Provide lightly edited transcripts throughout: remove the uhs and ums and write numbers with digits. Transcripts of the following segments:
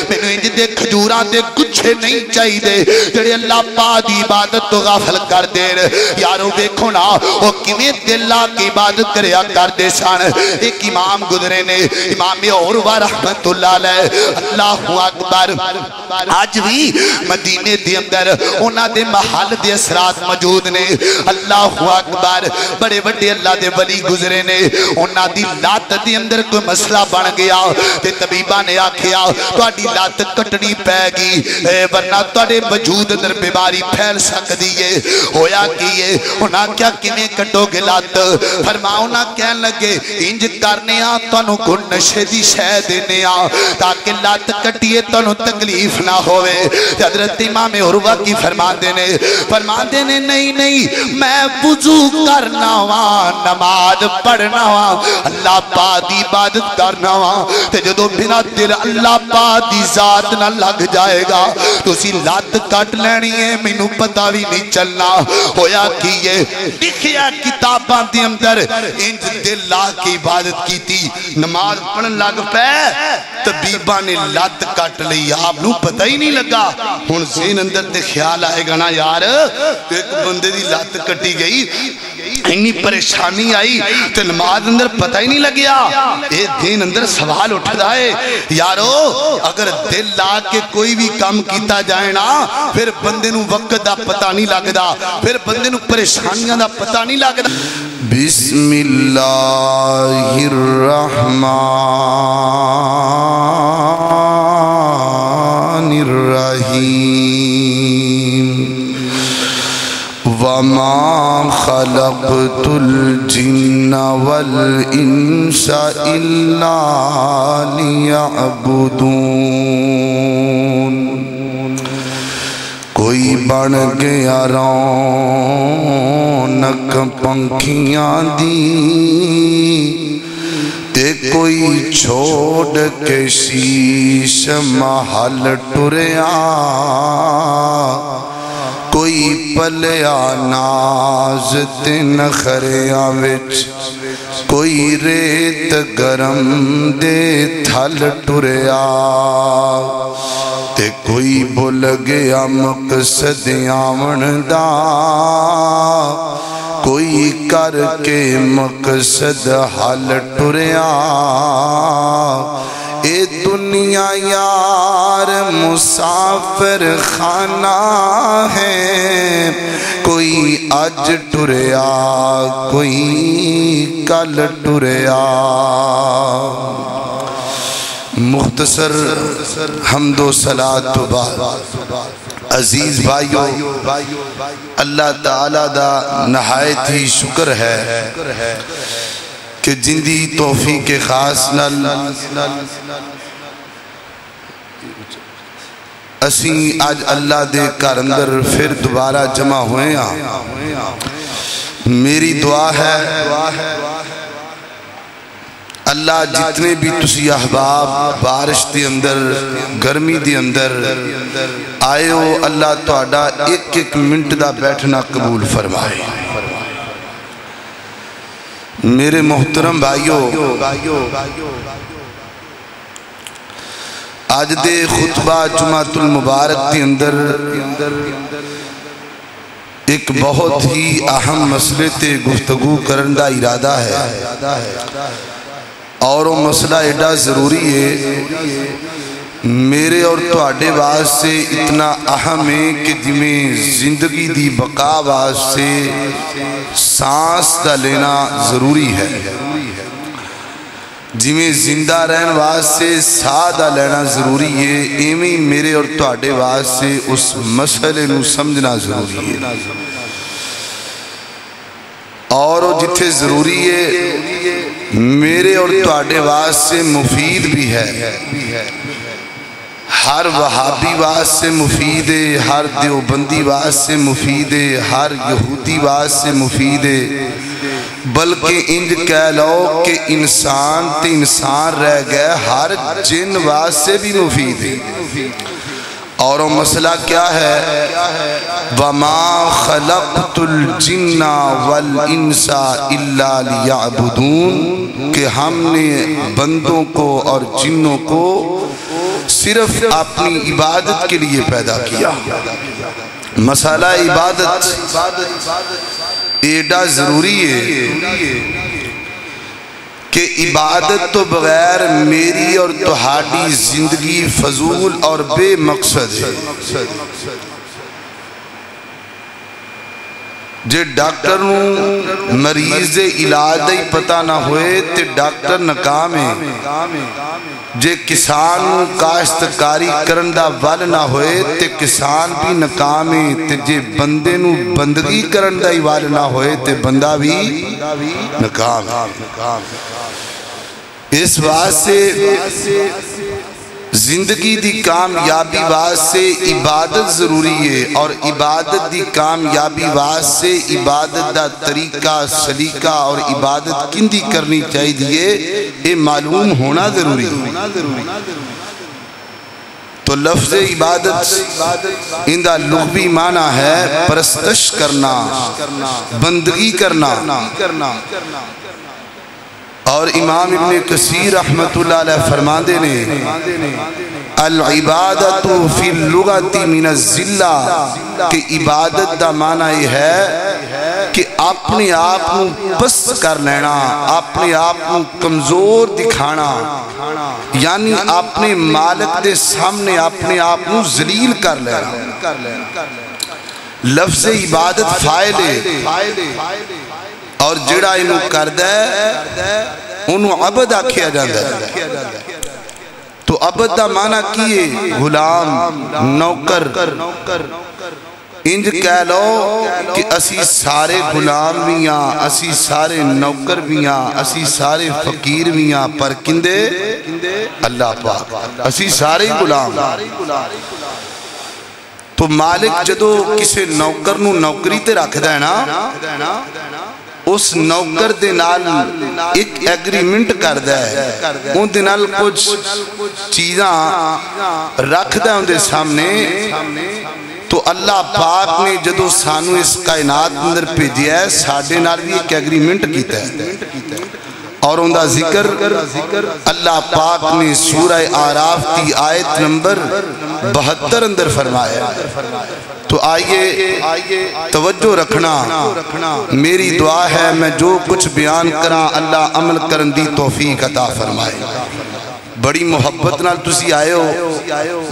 میں نے انج دے کھجوراں دے گچھے نہیں چاہی دے جڑے اللہ پاک دی عبادت تو غافل کر دے یارو دیکھو نا وہ کیویں دل لا کے عبادت کریا کر دے سن ایک امام گزرے نے امام عروہ رحمت اللہ علیہ اللہ اکبر آج بھی مدینے دے اندر انہاں دے محل دے اثرات موجود نے اللہ اکبر بڑے بڑے اللہ دے ولی گزرے نے انہاں دی لات دے اندر کوئی مسئلہ بن گیا تے طبیبہ نے آکھیا تہاڈی لات کٹنی پے گی ورنہ تہاڈے وجود اندر بیماری پھیل سکدی ہے ہویا کی ہے انہاں کیا کیویں کٹو گے لات فرمایا انہاں کہن لگے انج کرنے آ تانوں کوئی نشے دی شے دینے آ تاکہ لات کٹیے تانوں تکلیف نہ ہوئے حضرت امام عروہ کی فرما دینے نہیں نہیں میں وضو کرنا وا نماز پڑھنا وا اللہ پاک دی عبادت کرنا وا تے جدوں میرا دل اللہ پاک دی ذات نہ لگ جائے گا تسی لات کٹ لینی ہے مینوں پتہ بھی نہیں چلنا ہویا کی ہے لکھیا کتاباں دے اندر انج دل لا کے عبادت کیتی نماز پڑھن لگ پے طبیباں نے لات کٹ لئی آپ نو پتہ ہی نہیں لگا ہن ذہن اندر تے خیال آئے گا نا یار ایک بندے دی لات کٹی گئی اتنی پریشانی آئی تے نماز اندر پتہ ہی نہیں لگیا اے دین اندر سوال اٹھدا ہے یارو اگر دل لا کے کوئی بھی کام کیتا جائے نا پھر بندے نو وقت دا پتہ نہیں لگدا پھر بندے نو پریشانیاں دا پتہ نہیں لگدا بسم اللہ الرحمن الرحیم وما خلقت الجن والانس الا ليعبدون کوئی بن گیا رونق پنکھیاں دی تے کوئی چھوڑ کے شیش محل ٹریا کوئی پلیا ناز تے نخریاں وچ کوئی ریت گرم دے تھل ٹریا تے کوئی بھول گیا مقصد آون دا کوئی کر کے مقصد حل ٹریا اے دنیا یار مسافر خانہ ہے کوئی آج ٹریا کوئی کل ٹریا مختصر حمد و صلاۃ و بعد عزیز بھائیو اللہ تعالیٰ دا نہایت ہی شکر ہے کہ جندی توفیق خاص نال اسی آج اللہ دے کار اندر پھر دوبارہ جمع ہوئے ہیں میری دعا ہے اللہ جتنے بھی تسی احباب بارش دی اندر گرمی دی اندر آئے ہو اللہ تہاڈا ایک ایک منٹ دا بیٹھنا قبول فرمائے میرے محترم بھائیو آج دے خطبہ جمعۃ المبارک دی اندر ایک بہت ہی اہم مسئلے تے گفتگو کرن دا ارادہ ہے اور وہ مسئلہ ایڈا ضروری ہے میرے اور تہاڈے واسطے اتنا اہم ہے کہ جویں زندگی دی بقا واسطے سانس دا لینا ضروری ہے جویں زندہ رہن واسطے ساہ دا لینا ضروری ہے ایویں میرے اور تہاڈے واسطے اس مسئلے نو سمجھنا ضروری ہے اور وہ جتھے ضروری ہے میرے اور تہاڈے واسطے مفید بھی ہے ہر وہابی واسطے مفید ہے ہر دیوبندی واسطے مفید ہے ہر یہودی واسطے مفید ہے بلکہ انج کہہ لو کہ انسان تے انسان رہ گئے ہر جن واسطے بھی مفید ہے اور وہ مسئلہ کیا ہے وَمَا خَلَقْتُ الْجِنَّ وَالْإِنسَ إِلَّا لِيَعْبُدُونَ کہ ہم نے بندوں کو اور جنوں کو صرف اپنی عبادت کے لیے پیدا کیا. مسئلہ عبادت ایڈا ضروری ہے کہ عبادت تو بغیر میری اور تہاڈی زندگی فضول اور بے مقصد ہے. جے ڈاکٹر نو مریض دے علاج دا ہی پتہ نہ ہوئے تے ڈاکٹر ناکام ہے. جے کسان نو کاشتکاری کرن دا ول نہ ہوئے تے کسان بھی ناکام ہے. تے جے بندے نو بندگی کرن دا ہی ول نہ ہوئے تے بندہ بھی ناکام ہے. اس واسطے زندگی دی کامیابی واسطے عبادت ضروری ہے، اور عبادت دی کامیابی واسطے عبادت دا طریقہ سلیقہ اور عبادت کندی کرنی چاہیے یہ معلوم ہونا ضروری ہے. تو لفظ عبادت ان دا لغوی معنی ہے پرستش کرنا، بندگی کرنا. اور امام ابن کثیر رحمت اللہ علیہ فرماندے نے العبادت فی اللغت من الذلہ کہ عبادت دا معنی یہ ہے کہ اپنے آپ کو پست کر لینا، اپنے آپ کو کمزور دکھانا، یعنی اپنے مالک دے سامنے اپنے آپ کو ذلیل کر لینا. لفظ عبادت فاعل ہے اور جڑا انہوں کردہ ہے انہوں عبد آکھیا جاندہ ہے. تو عبد دا معنی کیے غلام، نوکر. انج کہہ لو کہ اسی سارے غلام بھی ہیں، اسی سارے نوکر بھی ہیں، اسی سارے فقیر بھی ہیں، پر کندے اللہ پاک اسی سارے غلام. تو مالک جدو کسے نوکر نو نوکری تے رکھ دے نا، اس نوکر دے نال ایک ایگریمنٹ کر دے، ان دے نال کچھ چیزاں رکھ دے ان دے سامنے. تو اللہ پاک نے جدو سانو اس کائنات اندر بھیجیا ہے ساڈے نال بھی ایک ایگریمنٹ کیتا ہے، اور ان دا ذکر اللہ پاک نے سورہ آراف کی آیت نمبر 72 اندر فرمایا. تو آئیے توجہ رکھنا. میری دعا ہے میں جو کچھ بیان کراں اللہ عمل کرن دی توفیق عطا فرمائے. بڑی محبت نال تسی آئے ہو،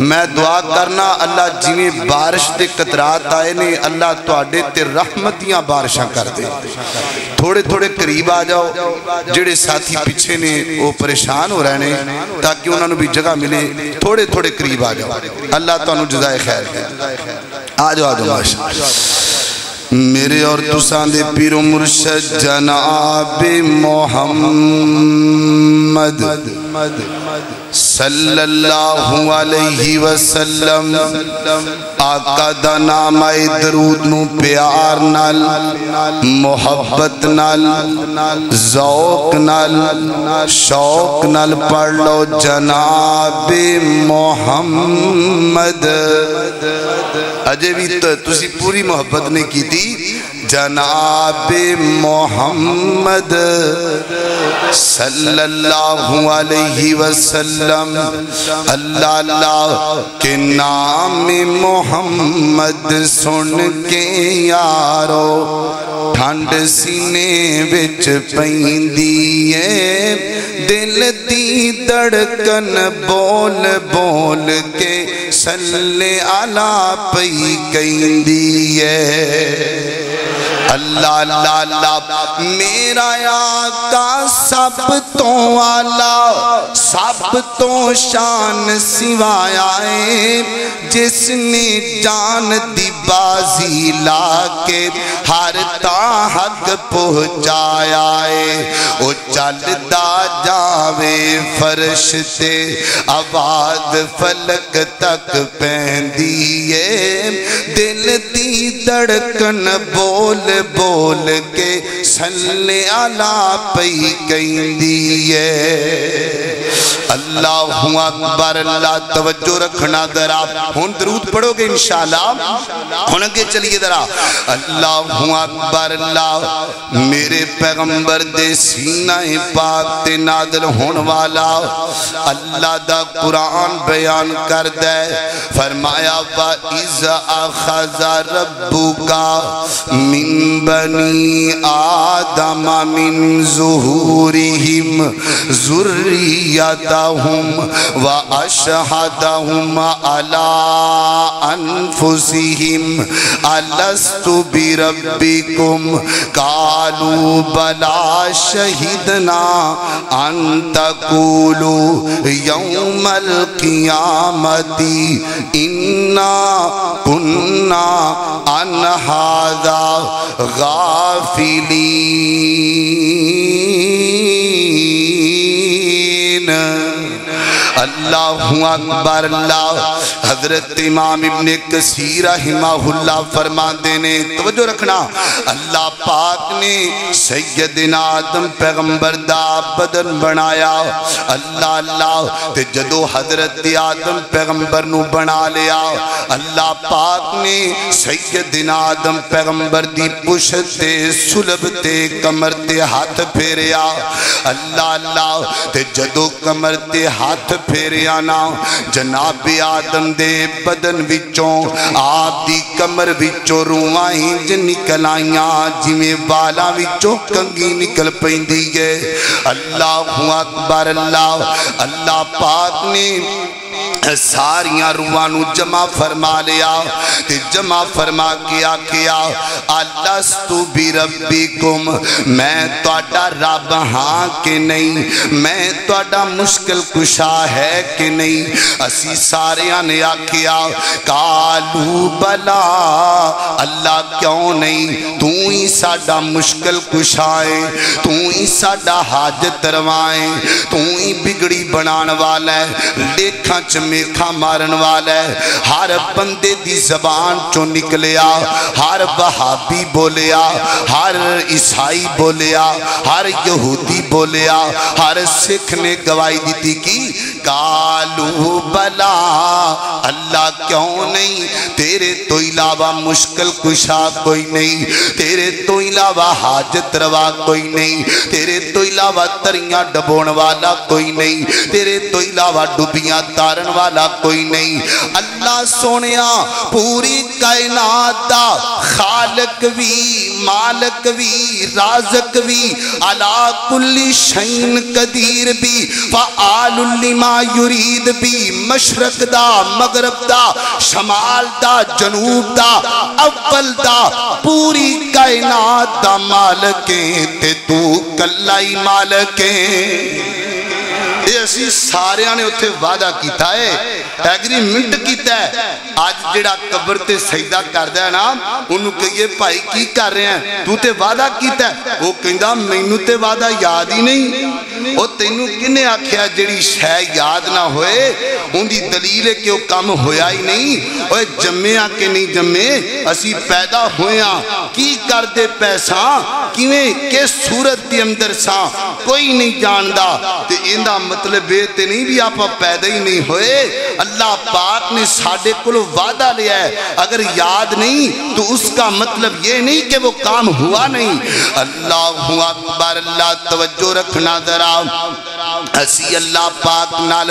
میں دعا کرنا اللہ جویں بارش دے قطرات آئے نے اللہ تواڈے تے رحمتیاں بارشاں کر دے. تھوڑے تھوڑے قریب آ جاؤ، جڑے ساتھی پیچھے نے وہ پریشان ہو رہے نے تاکہ انہوں نے بھی جگہ ملے. تھوڑے تھوڑے قریب آ جاؤ، اللہ تانوں جزائے خیر ہے. آ جاؤ ماشاءاللہ. میرے اور تساں دے پیر و مرشد جناب محمد صلی اللہ علیہ وسلم آقا دا نام آئے درود نو پیار نال، محبت نال، ذوق نال، شوق نال پڑھ لو جناب محمد. اجے بھی تسی پوری محبت نے کی تھی. جناب محمد صلی اللہ علیہ وسلم. اللہ اللہ کے نام محمد سن کے یارو ٹھنڈ سینے وچ پیندی ہے، دل دی دھڑکن بول بول کے صلی علی پئی کہندی ہے. اللہ اللہ اللہ میرا آقا سب تو آلہ سب تو شان سوایا ہے، جس نے جان دی بازی لا کے ہر تا حق پہنچایا ہے. او چلدا جاوے فرش تے آواز فلک تک پہندی ہے، دل دی دھڑکن بول بول کے صلی علی پئی کہندی ہے اللہ اکبر اللہ توجہ رکھنا ذرا ہن درود پڑھو گے انشاءاللہ ہن اگے چلیے ذرا اللہ اکبر اللہ میرے پیغمبر دے سینہ پاک تے نازل ہون والا اللہ دا قرآن بیان کر دے فرمایا وَإِذْ أَخَذَ رَبُّكَ مِن بَنِي آدَمَ مِن ظُهُورِهِمْ ذُرِّيَّتَهُمْ وَأَشْهَدَهُمْ عَلَىٰ أَنفُسِهِمْ أَلَسْتُ بِرَبِّكُمْ قَالُوا بَلَىٰ شَهِدْنَا أَن تَقُولُوا يَوْمَ الْقِيَامَةِ إِنَّا كُنَّا عَنْ هَٰذَا غَافِلِينَ اللہ اکبر اللہ حضرت امام ابن کثیر رحمہ اللہ فرما دینے توجہ رکھنا اللہ پاک نے سیدنا آدم پیغمبر دا بدن بنایا اللہ تے جدو حضرت آدم پیغمبر نو بنا لیا اللہ پاک نے سیدنا آدم پیغمبر دی پشت تے سلب تے کمر تے ہاتھ پھیریا اللہ تے جدو کمر تے ہاتھ پھیریا نا جناب آدم دے بدن وچوں آپ دی کمر وچوں روائیں جن نکل آئیاں جویں والا وچوں کنگی نکل پیندی ہے اللہ اکبر اللہ پاک نے ساریاں روحانو جمع فرما لیا تے جمع فرما کیا الستو بربکم میں تواڈا رب ہاں کہ نہیں میں تواڈا مشکل کشا ہے کہ نہیں اسی ساریاں نے آکھیا قالو بلا اللہ کیوں نہیں تو ہی ساڈا مشکل کشائے تو ہی ساڈا حاجت روائے تو ہی بگڑی بنان والا ہے لیکھاں میکھا مارن والا ہے ہر بندے دی زبان چوں نکلیا ہر وہابی بولیا ہر عیسائی بولیا ہر یہودی بولیا ہر سکھ نے گواہی دیتی کی قالو بلا اللہ کیوں نہیں تیرے تو علاوہ مشکل کشا کوئی نہیں تیرے تو علاوہ حاجت روا کوئی نہیں تیرے تو علاوہ تریاں ڈبون والا کوئی نہیں تیرے تو علاوہ ڈبیاں تارن والا کوئی نہیں اللہ سونیا پوری کائنات دا خالق بھی مالک بھی رازق بھی علا کل شین قدیر بھی فعال لما یرید بھی مشرق دا مغرب دا شمال دا جنوب دا اول دا پوری کائنات دا مالکیں تے تو کلائی مالکیں یہ اسی سارے نے اتھے وعدہ کیتا ہے ایگریمنٹ کیتا ہے آج جڑا قبر تے سجدہ کر دیا نا انہوں کہیے بھائی کی کر رہے ہیں تو تے وعدہ کیتا ہے وہ کہندہ مینوں تے وعدہ یاد ہی نہیں وہ تینوں کنے آکھیا جڑی شے یاد نہ ہوئے ان دی دلیل ہے کہ وہ کم ہویا ہی نہیں وہ جمعے آکے نہیں جمعے اسی پیدا ہویا کی کر دے پیسہ کیویں کس صورت دی اندر سا کوئی نہیں جاندہ تے اندہ مطلب بیتے نہیں بھی آپ پیدا ہی نہیں ہوئے اللہ پاک نے ساڑھے کلو وعدہ لیا ہے اگر یاد نہیں تو اس کا مطلب یہ نہیں کہ وہ کام ہوا نہیں اللہ اکبر اللہ توجہ رکھنا ذرا اسی اللہ پاک نال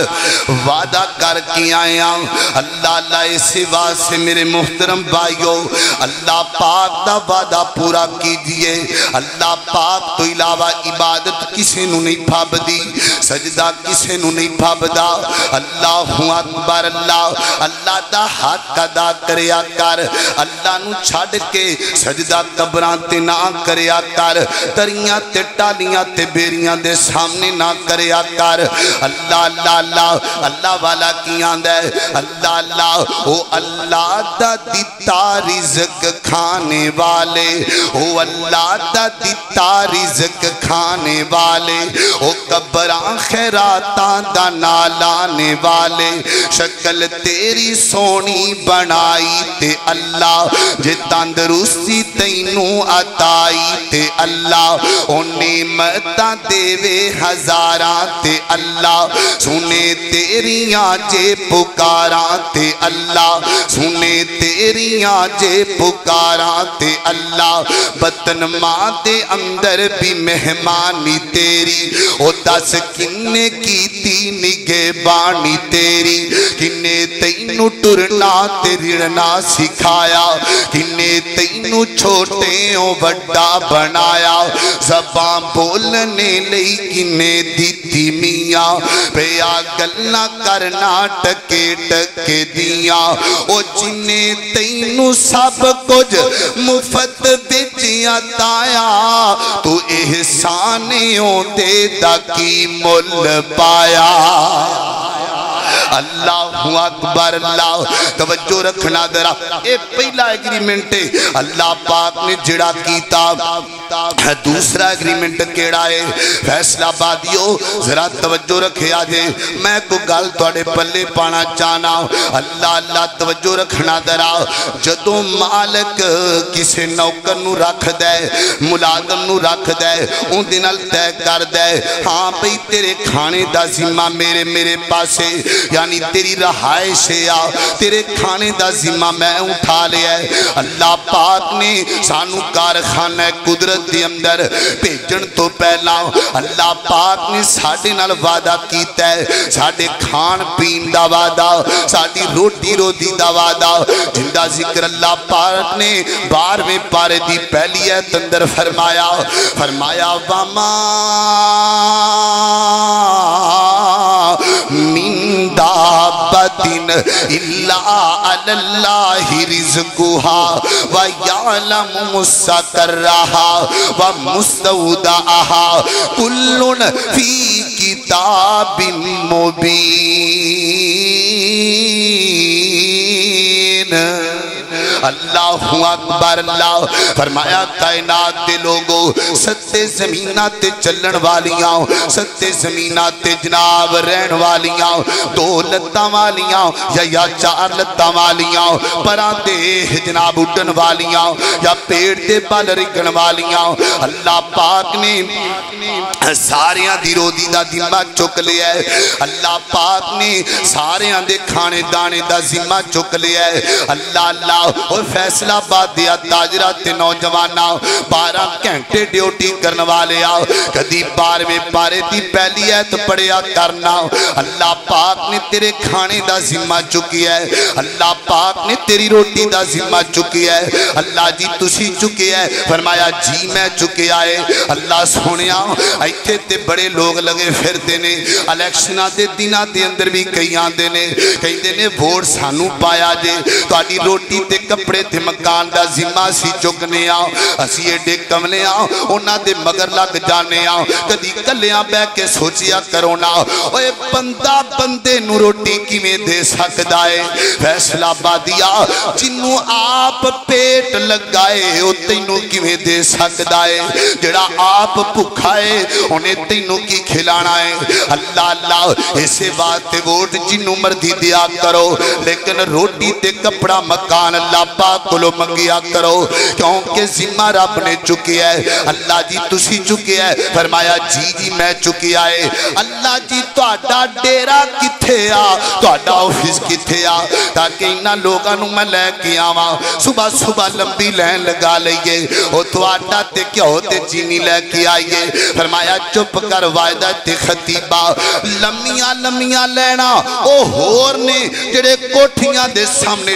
وعدہ کر کے آیا اللہ اسی بات سے میرے محترم بھائیو اللہ پاک دا وعدہ پورا کیجئے اللہ پاک تو علاوہ عبادت کسی نو نہیں پھاب دی سجدہ کسی نو نہیں پھاب دا اللہ اکبر اللہ دا حق ادا کریا کر اللہ نو چھاڑ کے سجدہ قبران تے نہ کریا کر تریاں تے ٹالیاں تے بیریاں دے سامنے نہ کریا کریا کر اللہ اللہ اللہ اللہ والا کی آندا ہے اللہ اللہ او اللہ دا دتا رزق کھانے والے او اللہ دا دتا رزق کھانے والے او قبراں خیراتاں دا نالانے والے شکل تیری سونی بنائی تے اللہ جے تندرستی تینوں عطائی تے اللہ او نعمتاں دیوے ہزاراں تے اللہ سنے تیریاں جے پکاراں تے اللہ سنے تیریاں جے پکاراں تے اللہ بطن ماں دے اندر بھی مہمانی تیری او دس کنے کیتی نگے بانی تیری کنے تینوں ٹرنا تے رڑنا سکھایا کنے تینوں چھوٹے او بڑا بنایا زبان بولنے لئی کنے دیتی میاں پیا گلنا کرنا ٹکے ٹکے دیا او جنے تینوں سب کچھ مفت بچ عطایا تو احسانیوں دے دا کی مل پایا اللہ اکبر اللہ توجہ رکھنا ذرا اے پہلا ایگریمنٹ ہے اللہ پاک نے جڑا کیتا دوسرا ایگریمنٹ کیڑا ہے فیصلہ بادیو ذرا توجہ رکھے آجے میں کو گل توڑے پلے پانا چاہنا اللہ اللہ توجہ رکھنا ذرا جدو مالک کسے نوکر نو رکھ دے ملازم نو رکھ دے ان دنال تے کر دے ہاں بھئی تیرے کھانے دا ذمہ میرے پاسے یعنی تیری رہائش ہے تیرے کھانے دا ذمہ میں اٹھا لیا ہے اللہ پاک نے سانو کارخانہ قدرت دی اندر بھیجن تو پہلا اللہ پاک نے ساڑھے نال وعدہ کیتا ہے ساڑھے کھان پین دا وعدہ ساڑھی روٹی روٹی دا وعدہ جندہ ذکر اللہ پاک نے 12ویں پارے دی پہلی ہے تندر فرمایا وَمَا مِن دابتن الا علی اللہ رزقها ویعلم مستقرها ومستودعها کل فی کتاب مبین اللہ اکبر اللہ فرمایا کائنات دے لوگوں ستے زمینات چلن والیاں ستے زمینات جناب رہن والیاں دو لتاں والیاں یا چار لتاں والیاں پران دے جناب اٹھن والیاں یا پیڑ دے بل رگن والیاں اللہ پاک نے ساریاں دی رودی دا ذمہ چک لیا ہے اللہ پاک نے ساریاں دے کھانے دانے دا ذمہ چک لیا ہے اللہ اللہ اور فیصلہ بات دیا تاجرات نوجوانہ 12 گھنٹے ڈیوٹی کرنے والے آؤ کدی 12ویں پارے دی پہلی ہے تو پڑھیا کرنا اللہ پاک نے تیرے کھانے دا ذمہ چکی ہے اللہ پاک نے تیری روٹی دا ذمہ چکی ہے اللہ جی تسی چکے ہے فرمایا جی میں چکے آئے اللہ سونیا ایتھے تے بڑے لوگ لگے پھر دینے الیکشنہ دے دینہ دے اندر بھی کئی آن دینے کہیں دینے ووٹ سانو پایا جے تو آڈی روٹی تے کپڑے تے مکان دا ذمہ سی چکنے آؤ اسی ایڈے کملے آؤ انہاں دے مگر لگ جانے آؤ کدی کلیاں بے کے سوچیا کرونا اوے بندہ بندے نو روٹی کی میں دے سکدائے فیصلہ بادیا جنوں آپ پیٹ لگائے او تینوں کی میں دے سکدائے جڑا آپ بھکھائے انہیں تینوں کی کھلانا ہے اللہ اللہ اسے بات ووٹ جنوں مردی دیا کرو لیکن روٹی تے کپڑا مکان اللہ پاک کو لو منگیا کرو کیونکہ ذمہ رب نے چکی ہے اللہ جی تسی چکے ہے فرمایا جی جی میں چکی آئے اللہ جی توڑا ڈیرا کتھے آ توڑا آفس کتھے آ تاکہ انہا لوگاں نو میں لے کے آواں صبح صبح لمبی لین لگا لئیے او توڑا تے کیا ہوتے چینی لے کے آئیے فرمایا چپ کر وائدہ تے خطیبہ لمیاں لینا او ہور نے جڑے کوٹھیاں دے سامنے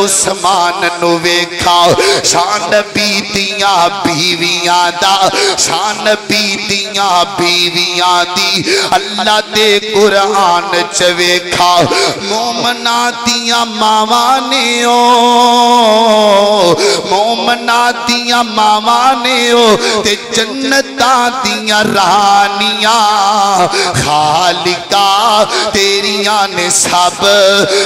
عثمان نو ویکھا شان نبی دیاں بیویاں دا شان نبی دیاں بیویاں دی اللہ دے قرآن چ ویکھا مومناں دیاں ماواں نے مومناں دیاں ماواں نے تے جنتاں دیاں رانیاں خالقا تیریاں نے سب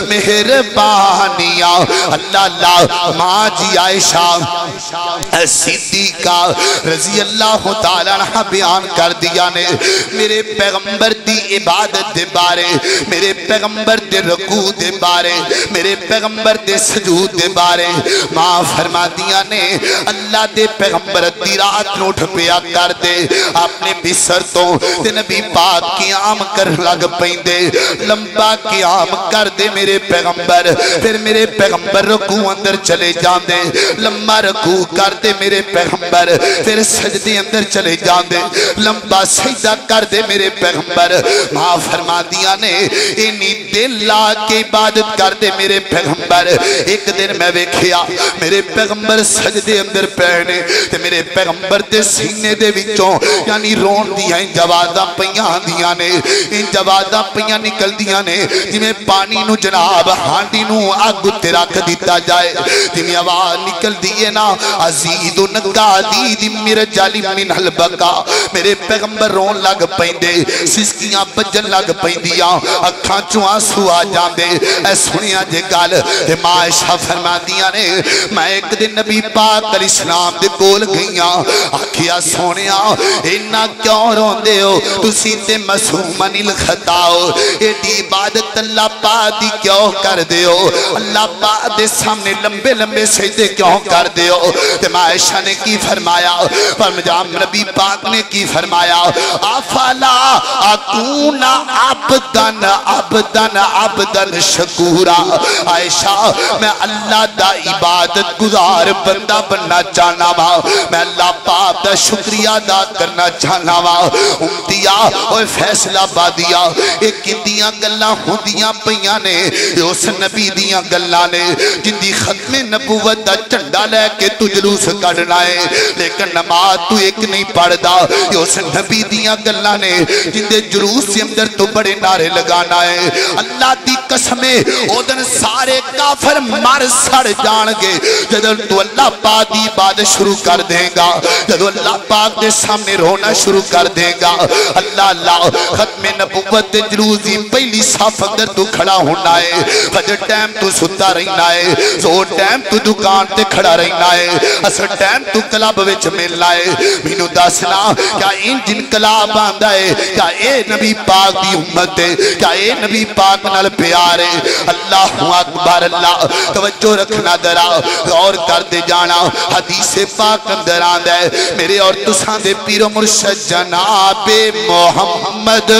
مہربانیاں اللہ اللہ ماں جی عائشہ صدیقہ رضی اللہ تعالیٰ عنہ بیان کر دیا نے میرے پیغمبر دی عبادت دے بارے میرے پیغمبر دے رکوع دے بارے میرے پیغمبر دے سجود دے بارے ماں فرما دیا نے اللہ دے پیغمبر دی رات نوٹ پیا کر دے اپنے بسر تو تے نبی پاک قیام کر لگ پہندے لمبا قیام کر دے میرے پیغمبر پھر میرے پیغمبر رکوع اندر چلے جان دے لمبا رکوع کر دے میرے پیغمبر پھر سجدے اندر چلے جان دے لمبا سجدہ کر دے میرے پیغمبر ماں فرما دیا نے انہی دل لا کے عبادت کر دے میرے پیغمبر ایک دن میں ویکھیا میرے پیغمبر سجدے اندر پہنے تے میرے پیغمبر دے سینے دے وچوں یعنی رون دیاں ان جوازاں پیاں دیاں نے ان جوازاں پیاں نکل دیاں نے جمیں پانی نو جناب ہانڈی نو آگ تے رکھ دیتا جائے جمیں آواز نکل دیئے نا عزید و نگادی دی میرے جالی من البقا میرے پیغمبر رون لگ پہندے سسکیاں بجن لگ پہندیاں اکھاں چوں آنسو آ جاندے اے سنیاں جے گل تے ماں عائشہ فرما دیا نے میں ایک دن نبی پاک علیہ السلام دے کول گئیاں آکھیا سونیاں انہاں کیوں روندے ہو تسی تے معصومن الخطاؤ ایڈی عبادت اللہ پاک دی کیوں کر دے ہو اللہ پاک دے سامنے لمبے لمبے سجدے کیوں کر دے ہو تے ماں عائشہ نے کی فرمایا فرمجام نبی پاک نے کی فرمایا افلا اکون عبدن عبدن عبدن شکورا عائشہ میں اللہ دا عبادت گزار بندہ بننا چاہنا وا میں اللہ پاک دا شکریہ ادا کرنا چاہنا وا امتیا اور فیصلہ بادیا ایک اندیاں گلاں ہوندیاں پیاں نے اس نبی دیاں گلاں نے جن دی ختم نبوت دا چنڈا لے کے تو جلوس کڑنا ہے لیکن نماز تو ایک نہیں پڑھدا اس نبی دیاں گلاں نے جن دے جلوس سے اندر تو بڑے نعرے لگانا ہے اللہ دی قسمیں او دن سارے کافر مر سڑ جان گے جدو تو اللہ پاک دی عبادت شروع کر دیں گا جدو اللہ پاک دے سامنے رونا شروع کر دیں گا اللہ اللہ ختم نبوت دے جلوس دی پہلی صف اندر تو کھڑا ہونا ہے فجر ٹائم تو ستا رہنا ہے زور ٹائم تو دکان تے کھڑا رہنا ہے اثر ٹائم تو کلاب وچ ملنا ہے مینوں دسنا کیا ان جن کلاب آندا ہے کیا اے نبی پاک دی امت ہے کیا اے نبی پاک نال پیار ہے اللہ اکبر اللہ توجہ رکھنا درا غور کر دے جانا حدیث پاک اندر آندا ہے میرے اور تساں دے پیر و مرشد جناب محمد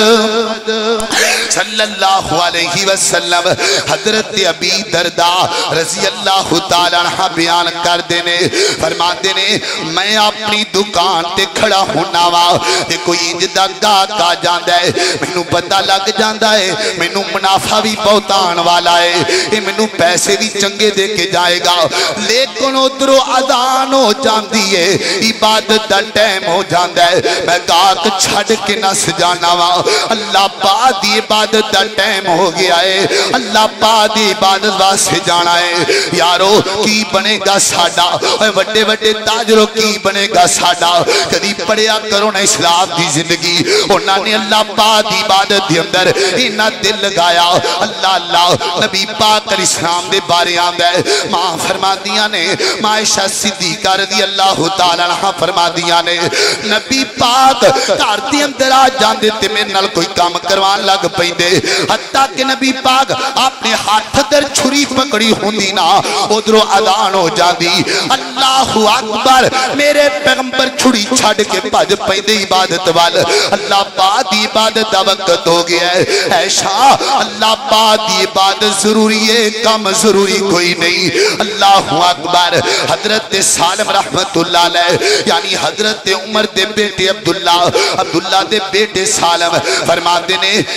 صلی اللہ علیہ وسلم حضرت ابی درداء رضی اللہ تعالیٰ عنہ بیان کر دینے فرما دینے میں اپنی دکان تے کھڑا ہونا وا تے کوئی انجدہ گاہ کا جاندہ ہے مینوں پتہ لگ جاندہ ہے مینوں منافع بھی بہت آن والا ہے مینوں پیسے بھی چنگے دے کے جائے گا لیکن ادھروں اذان ہو جاندی ہے عبادت دا ٹائم ہو جاندہ ہے میں گاہ چھڑ کے نس جانا وا اللہ پاک دی عبادت دا ٹائم ہو گیا ہے اللہ پاک دی عبادت واسطے جانا ہے یارو کی بنے گا ساڈا وڈے وڈے تاجروں کی بنے گا ساڈا کدی پڑھیا کرو نا اسلام دی زندگی انہاں نے اللہ پاک دی عبادت دی اندر انہاں دل لگایا اللہ اللہ نبی پاک علیہ السلام دے بارے آندا ہے ماں فرما دیا نے ماں عائشہ صدیقہ رضی اللہ تعالیٰ عنہ فرما دیا نے نبی پاک گھر دے اندر آ جاندے تے میرے نال کوئی کام کروان لگ پیندے حتیٰ کہ نبی پاک اپنے ہاتھ در چھری پکڑی ہوندی نا ادھروں اذان ہو جاندی اللہ اکبر میرے پیغمبر چھری چھڑ کے بھج پیندے عبادت وال اللہ پاک دی عبادت دا وقت ہو گیا ہے عائشہ اللہ پاک دی عبادت ضروری ہے کم ضروری کوئی نہیں اللہ اکبر حضرت سالم رحمت اللہ علیہ یعنی حضرت عمر دے بیٹے عبداللہ دے بیٹے سالم فرما دینے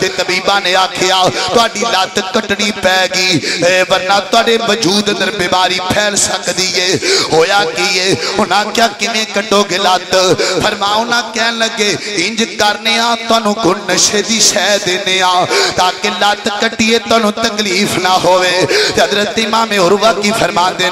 تے طبیبہ نے آکھیا تہاڈی لت کٹنی پے گی ورنہ تہاڈے وجود اندر بیماری پھیل سکدی ہے ہویا کی ہے انہاں کیا کیویں کٹو گے لت فرماؤ نہ کہن لگے انج کرنے آ تانوں کوئی نشے دی شے دینے آ تاکہ لت کٹیے تانوں تکلیف نہ ہوئے حضرت امام عروہ کی فرماندے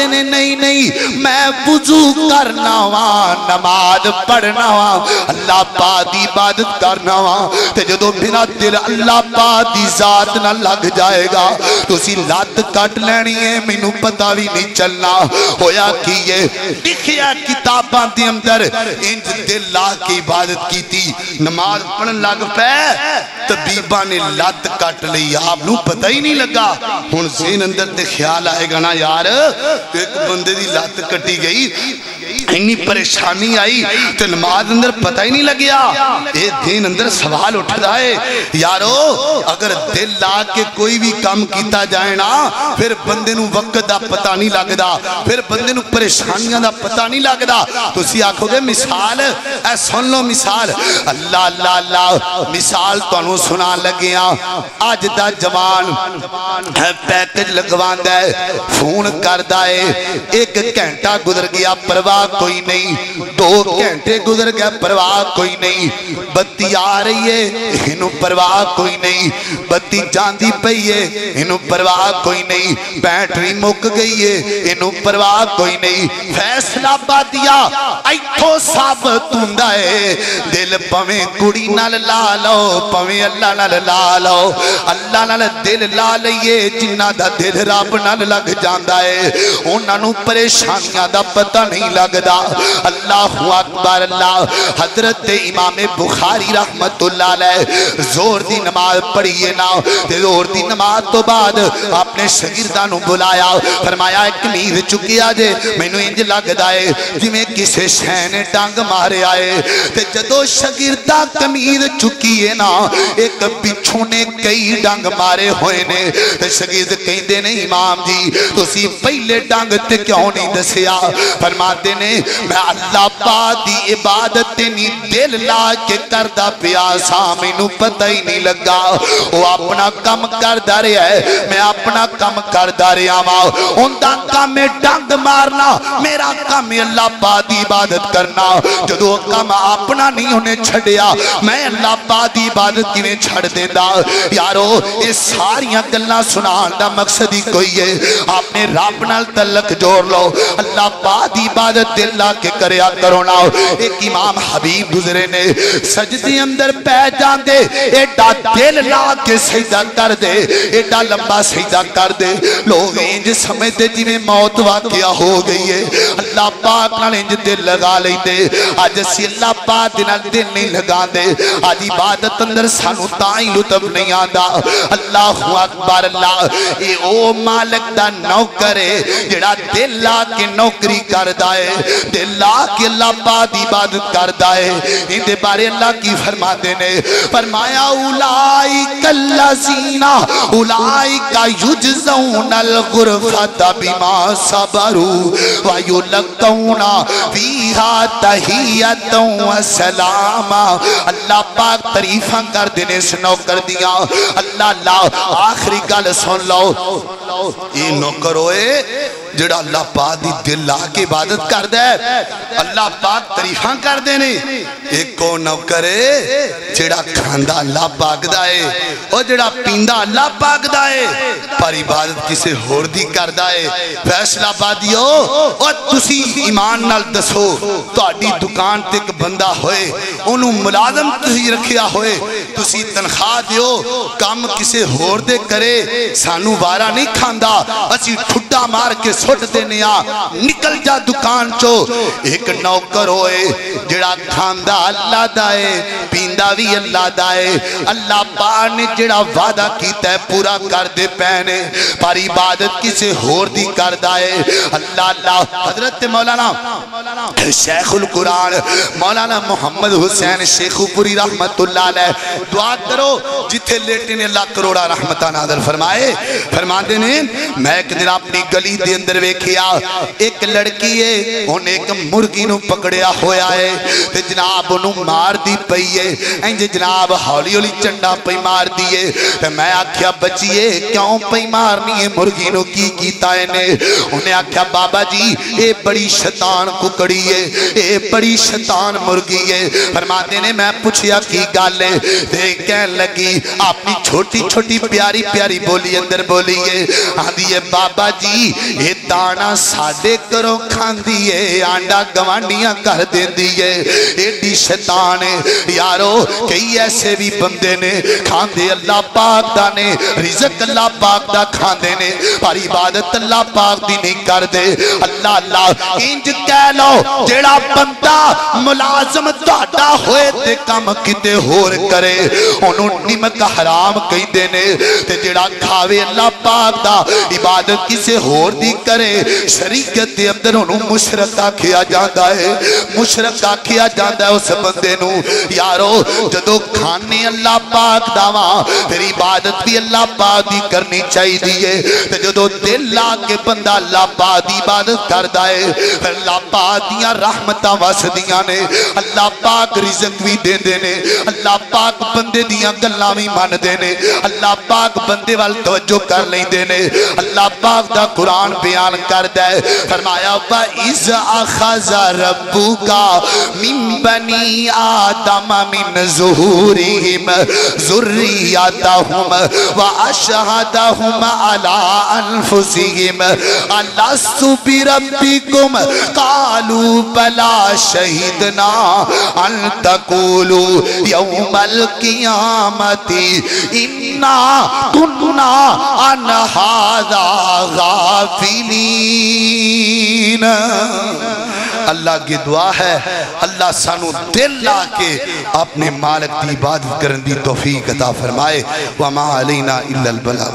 نے نہیں نہیں میں وضو کرنا وا نماز پڑھنا وا اللہ پاک دی عبادت کرنا وا تے جدوں میرا دل اللہ پاک دی ذات نہ لگ جائے گا تسی لت کٹ لینی ہے مینوں پتہ بھی نہیں چلنا ہویا کی ہے لکھیا کتاباں دے اندر انج دل لا کے عبادت کیتی نماز پڑھن لگ پے طبیباں نے لت کٹ لئی آپ نو پتہ ہی نہیں لگا ہن ذہن اندر تے خیال آئے گا نا یار ایک بندے دی لت کٹی گئی اتنی پریشانی آئی تے نماز اندر پتہ ہی نہیں لگیا اے دین اندر سوال اٹھدا ہے یارو اگر دل لا کے کوئی بھی کام کیتا جائے نا پھر بندے نو وقت دا پتہ نہیں لگدا پھر بندے نو پریشانیاں دا پتہ نہیں لگدا تسی آکھو گے مثال اے سن لو مثال اللہ اللہ اللہ مثال تانوں سنا لگیاں اج دا جوان پیکج لگواندا ہے فون کردا ہے ایک گھنٹہ گزر گیا پرواہ کوئی نہیں 2 گھنٹے گزر گیا پرواہ کوئی نہیں بتی آ رہی ہے انہوں پرواہ کوئی نہیں بتی جاندی پئی ہے انہوں پرواہ کوئی نہیں بیٹری مک گئی ہے انہوں پرواہ کوئی نہیں فیصلہ بادیا ایتھو ثابت ہوندا ہے دل پویں کڑی نال لا لو پویں اللہ نال لا لو اللہ نال دل لا لئیے جنہ دا دل رب نال لگ جاندا ہے انہاں نوں پریشانیاں دا پتہ نہیں لگدا اللہ اکبر اللہ حضرت امام بخاری رحمت اللہ علیہ زور دی نماز پڑھیے نا تے زور دی نماز تو بعد اپنے شاگرداں نوں بلایا فرمایا ایک کمیر چکیا جے مینوں انج لگدا ہے جویں کسے شے نے ڈنگ مارے آئے تے جدوں شاگرداں کمیر چکیے نا ایک پچھوں نے کئی ڈنگ مارے ہوئے نے تے شاگرد کہندے نے امام جی تسی پہلے ڈنگ تے کیوں نہیں دسیا فرماتے نے میں اللہ پاک دی عبادت نہیں دل لا کے کردہ پیاسا مینوں پتہ ہی نہیں لگا وہ اپنا کم کردہ رہا ہے میں اپنا کم کردہ رہا ہوں ان دا کام میں ڈنگ مارنا میرا کام میں اللہ پاک دی عبادت کرنا جدو کام اپنا نہیں انہیں چھڑیا میں اللہ پاک دی عبادت کی میں چھڑ دے دا یارو اس ساریاں گلنا سنان دا مقصد ہی کوئی ہے آپ نے رب نال تعلق جوڑ لو اللہ پاک دی عبادت دل لا کے کریا کرو نا ایک امام حبیب گزرے نے سجدے اندر پہ جان دے ایڈا دل لا کے سجدہ کر دے ایڈا لمبا سجدہ کر دے لوگ انج سمجھتے جی میں موت واقعہ ہو گئی ہے اللہ پاک نال انج دل لگا لیں دے آج اسی اللہ پاک دل دل نہیں لگا دے آج عبادت اندر سانو تائیں لطف نہیں آندا اللہ اکبر اللہ اے او مالک دا نوکرے جڑا دل لا کے نوکری کردہ ہے دل لا کے اللہ پاک عبادت کردہ ہے ان دے بارے اللہ کی فرما دینے فرمایا اولائک اللذین اولائک یجزون الغرفت بما صبروا ویلقون فیہا تحییت و سلام اللہ پاک تعریفاں کر دینے سے نوکر دیا اللہ اللہ آخری گل سن لو یہ نوکر ہوئے جڑا اللہ پاک دی دل لا کے عبادت کر دے اللہ پاک تعریفاں کر دینے ایک کو نوکرے جڑا کھاندا اللہ پاک دا ہے اور جڑا پیندا اللہ پاک دا ہے پر عبادت کسے ہور دی کردہ ہے فیصلہ بادیو اور تسی ایمان نال دسو تہاڈی دکان تے ایک بندہ ہوئے انہوں ملازم تسی رکھیا ہوئے تسی تنخواہ دیو کام کسے ہور دے کرے سانو وارا نہیں کھاندا اسی ٹھڈا مار کے سٹ دینیا نکل جا دکان چو ایک نوکر ہوئے جڑا کھاندا اللہ دائے پیندا بھی اللہ دائے اللہ پاک نے جڑا وعدہ کیتا ہے پورا کر دے پہنے پر عبادت کسے ہور دی کر دائے اللہ اللہ حضرت مولانا شیخ القرآن مولانا محمد حسین شیخو پوری رحمت اللہ علیہ دعا کرو جتھے لیٹے نے اللہ کروڑا رحمتہ نازل فرمائے فرماتے نے میں ایک دن اپنی گلی دے اندر ویکھیا ایک لڑکی ہے ان ایک مرغی نو پکڑیا ہویا ہے تے جناب انہوں مار دی پئی ہے انج جناب ہولی ہولی چنڈا پئی مار دیئے تے میں آکھیا بچیے کیوں پئی مارنی ہے مرغی نو کی کیتا ہے نے انہیں آکھیا بابا جی اے بڑی شیطان ککڑی ہے اے بڑی شیطان مرغی ہے فرماتے نے میں پوچھیا کی گالے دیکھیں لگی اپنی چھوٹی چھوٹی پیاری پیاری بولی اندر بولی ہے آدھی ہے بابا جی یہ دانا ساڑے کرو کھان دیئے آنڈا گوانڈیاں کر دیں دیئے ایڈی شیطان ہے یارو کئی ایسے بھی بندے نے کھان دے اللہ پاک دا نے رزق اللہ پاک دا کھان دے نے پر عبادت اللہ پاک دی نہیں کر دے اللہ اللہ انج کہہ لو جیڑا بندہ ملازم دادا ہوئے تے کم کتے ہور کرے انہوں نمک حرام کہیں دینے تے جیڑا کھاوے اللہ پاک دا عبادت کسے ہور دی کرے شریعت دے اندر انہوں مشرکہ کیا جاندہ ہے مشرکہ کیا جاندہ ہے اس بندے نو یارو جدو کھانے اللہ پاک داواں پھر عبادت بھی اللہ پاک دی کرنی چاہی دیئے تے جدو دل لاکے بندہ اللہ پاک دی عبادت کر دائے اللہ پاک دیاں رحمتاں واسدیاں نے اللہ پاک رزق بھی دے دینے اللہ پاک بندے دیاں گلاں بھی مان دینے اللہ پاک بندے وال توجہ کر لیں دینے اللہ پاک دا قرآن بیان کر دے فرمایا وَإِذْ أَخَذَ رَبُّكَ مِن بَنِي آدَمَ مِن ظُهُورِهِمْ ذُرِّيَّتَهُمْ وَأَشْهَدَهُمْ عَلَىٰ أَنفُسِهِمْ أَلَسْتُ بِرَبِّكُمْ قَالُوا بَلَىٰ شَهِدْنَا أَن تَقُولُوا يَوْمَ الْقِيَامَةِ إِنَّا كُنَّا عَنْ هَٰذَا غَافِلِينَ اللہ کی دعا ہے اللہ سانو دل لا کے اپنے مالک دی عبادت کرن دی توفیق عطا فرمائے وَمَا عَلَيْنَا إِلَّا الْبَلَاغُ